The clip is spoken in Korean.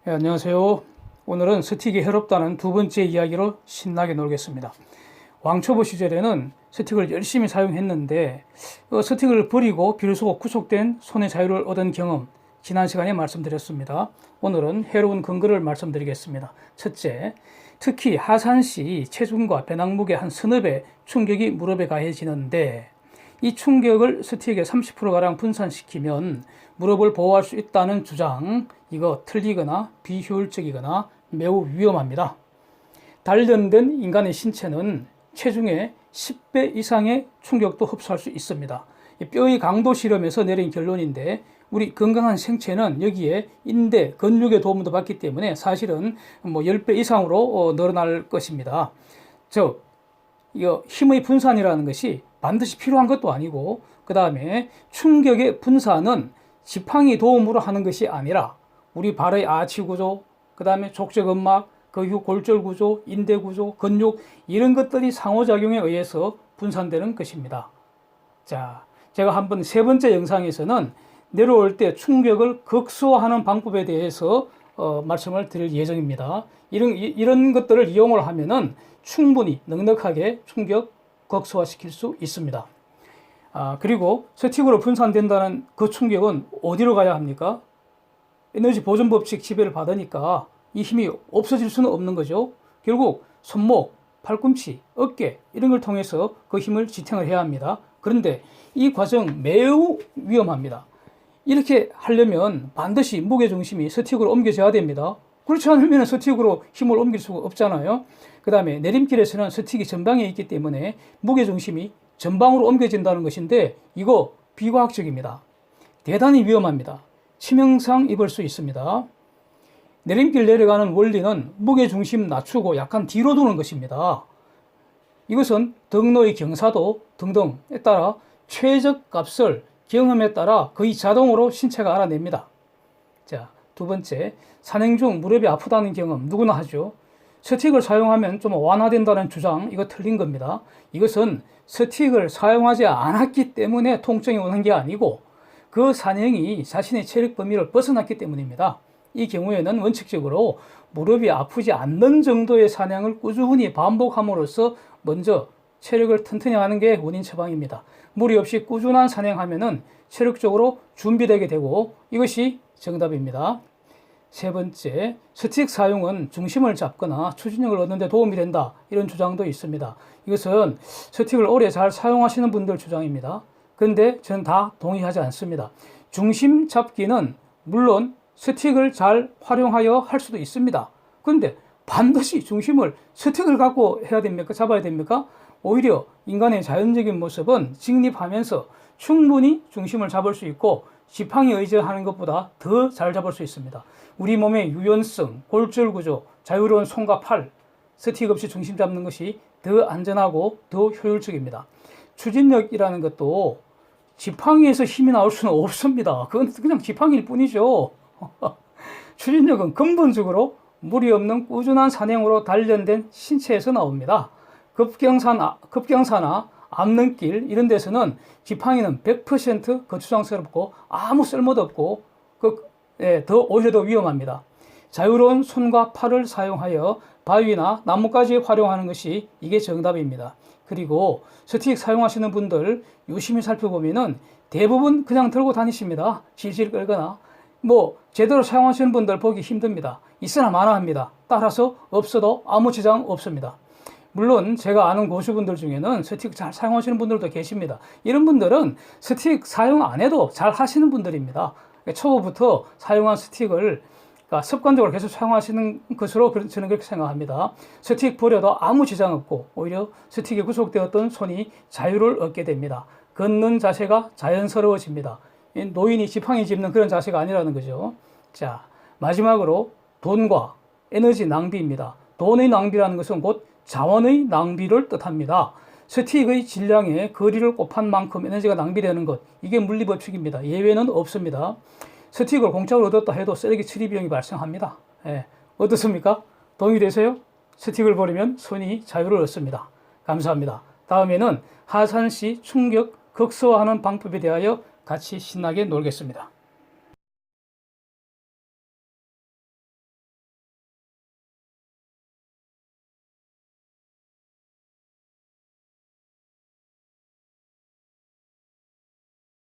안녕하세요. 오늘은 스틱이 해롭다는 두 번째 이야기로 신나게 놀겠습니다. 왕초보 시절에는 스틱을 열심히 사용했는데 스틱을 버리고 비로소 구속된 손의 자유를 얻은 경험, 지난 시간에 말씀드렸습니다. 오늘은 해로운 근거를 말씀드리겠습니다. 첫째, 특히 하산시 체중과 배낭 무게 한 서너 배 충격이 무릎에 가해지는데 이 충격을 스틱에 30%가량 분산시키면 무릎을 보호할 수 있다는 주장, 이거 틀리거나 비효율적이거나 매우 위험합니다. 단련된 인간의 신체는 체중의 10배 이상의 충격도 흡수할 수 있습니다. 뼈의 강도 실험에서 내린 결론인데 우리 건강한 생체는 여기에 인대, 근육의 도움도 받기 때문에 사실은 10배 이상으로 늘어날 것입니다. 즉, 힘의 분산이라는 것이 반드시 필요한 것도 아니고, 그 다음에 충격의 분산은 지팡이 도움으로 하는 것이 아니라 우리 발의 아치 구조, 그 다음에 족저근막, 그 이후 골절 구조, 인대 구조, 근육, 이런 것들이 상호작용에 의해서 분산되는 것입니다. 자, 제가 한번 세 번째 영상에서는 내려올 때 충격을 극소화하는 방법에 대해서 말씀을 드릴 예정입니다. 이런 것들을 이용을 하면은 충분히 넉넉하게 충격 극소화시킬 수 있습니다. 그리고 스틱으로 분산된다는 그 충격은 어디로 가야 합니까? 에너지 보존 법칙 지배를 받으니까 이 힘이 없어질 수는 없는 거죠. 결국 손목, 팔꿈치, 어깨 이런 걸 통해서 그 힘을 지탱을 해야 합니다. 그런데 이 과정 매우 위험합니다. 이렇게 하려면 반드시 무게중심이 스틱으로 옮겨져야 됩니다. 그렇지 않으면 스틱으로 힘을 옮길 수가 없잖아요. 그 다음에 내림길에서는 스틱이 전방에 있기 때문에 무게중심이 전방으로 옮겨진다는 것인데 이거 비과학적입니다. 대단히 위험합니다. 치명상 입을 수 있습니다. 내림길 내려가는 원리는 무게중심 낮추고 약간 뒤로 두는 것입니다. 이것은 등로의 경사도 등등에 따라 최적값을 경험에 따라 거의 자동으로 신체가 알아냅니다. 자, 두 번째, 산행 중 무릎이 아프다는 경험 누구나 하죠. 스틱을 사용하면 좀 완화된다는 주장, 이거 틀린 겁니다. 이것은 스틱을 사용하지 않았기 때문에 통증이 오는 게 아니고 그 산행이 자신의 체력 범위를 벗어났기 때문입니다. 이 경우에는 원칙적으로 무릎이 아프지 않는 정도의 산행을 꾸준히 반복함으로써 먼저 체력을 튼튼히 하는 게 원인 처방입니다. 무리 없이 꾸준한 산행하면은 체력적으로 준비되게 되고 이것이 정답입니다. 세 번째, 스틱 사용은 중심을 잡거나 추진력을 얻는 데 도움이 된다. 이런 주장도 있습니다. 이것은 스틱을 오래 잘 사용하시는 분들 주장입니다. 그런데 저는 다 동의하지 않습니다. 중심 잡기는 물론 스틱을 잘 활용하여 할 수도 있습니다. 그런데 반드시 중심을 스틱을 갖고 해야 됩니까? 잡아야 됩니까? 오히려 인간의 자연적인 모습은 직립하면서 충분히 중심을 잡을 수 있고 지팡이 의지하는 것보다 더 잘 잡을 수 있습니다. 우리 몸의 유연성, 골절 구조, 자유로운 손과 팔, 스틱 없이 중심 잡는 것이 더 안전하고 더 효율적입니다. 추진력이라는 것도 지팡이에서 힘이 나올 수는 없습니다. 그건 그냥 지팡이일 뿐이죠. 추진력은 근본적으로 무리 없는 꾸준한 산행으로 단련된 신체에서 나옵니다. 급경사나 앞는길 이런 데서는 지팡이는 100% 거추장스럽고 아무 쓸모도 없고 오히려 더 위험합니다. 자유로운 손과 팔을 사용하여 바위나 나무까지 활용하는 것이 이게 정답입니다. 그리고 스틱 사용하시는 분들 유심히 살펴보면은 대부분 그냥 들고 다니십니다. 질질 끌거나 제대로 사용하시는 분들 보기 힘듭니다. 있으나 마나 합니다. 따라서 없어도 아무 지장 없습니다. 물론 제가 아는 고수분들 중에는 스틱 잘 사용하시는 분들도 계십니다. 이런 분들은 스틱 사용 안 해도 잘 하시는 분들입니다. 초보부터 사용한 스틱을 습관적으로 계속 사용하시는 것으로 저는 그렇게 생각합니다. 스틱 버려도 아무 지장 없고 오히려 스틱에 구속되었던 손이 자유를 얻게 됩니다. 걷는 자세가 자연스러워집니다. 노인이 지팡이 짚는 그런 자세가 아니라는 거죠. 자, 마지막으로 돈과 에너지 낭비입니다. 돈의 낭비라는 것은 곧 자원의 낭비를 뜻합니다. 스틱의 질량에 거리를 곱한 만큼 에너지가 낭비되는 것, 이게 물리법칙입니다. 예외는 없습니다. 스틱을 공짜로 얻었다 해도 쓰레기 처리 비용이 발생합니다. 어떻습니까? 동의되세요? 스틱을 버리면 손이 자유를 얻습니다. 감사합니다. 다음에는 하산 시 충격 극소화하는 방법에 대하여 같이 신나게 놀겠습니다.